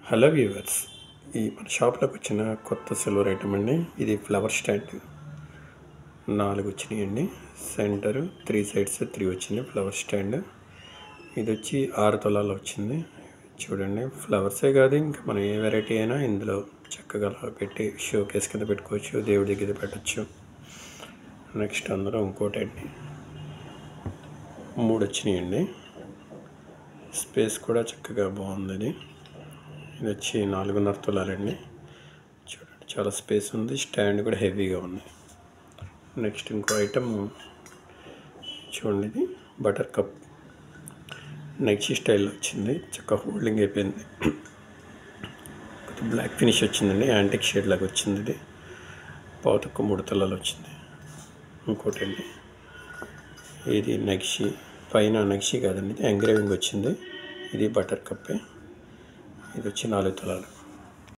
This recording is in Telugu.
హలో వ్యూవర్స్, ఈ మన షాప్లోకి వచ్చిన కొత్త సిల్వర్ ఐటమ్ అండి. ఇది ఫ్లవర్ స్టాండ్ 4 వచ్చినాయండి. సెంటర్ 3 సైడ్స్ 3 వచ్చింది ఫ్లవర్ స్టాండ్. ఇది వచ్చి 6 తులాలు వచ్చింది. చూడండి, ఫ్లవర్సే కాదు, ఇంకా మనం ఏ వెరైటీ అయినా ఇందులో చక్కగా పెట్టి షో కేస్ కింద పెట్టుకోవచ్చు, దేవుడి దగ్గర పెట్టచ్చు. నెక్స్ట్ అందులో ఇంకోటి అండి, 3 వచ్చినాయండి. స్పేస్ కూడా చక్కగా బాగుంది. ఇది వచ్చి 4.5 తులాలండి. చూడండి, చాలా స్పేస్ ఉంది. స్టాండ్ కూడా హెవీగా ఉంది. నెక్స్ట్ ఇంకో ఐటమ్ చూడండి, ఇది బటర్ కప్ నెక్స్ట్ స్టైల్లో వచ్చింది. చక్కగా హోల్డింగ్ అయిపోయింది. బ్లాక్ ఫినిష్ వచ్చిందండి, యాంటిక్ షేడ్ లాగా వచ్చింది. ఇది పాతకు 3 తులాలు వచ్చింది. ఇంకోటి అండి, ఇది నక్షి పైన నక్షి కాదండి, ఇది ఎంగ్రేవింగ్ వచ్చింది. ఇది బటర్ కప్పే. ఇది వచ్చి 4 తులాలు.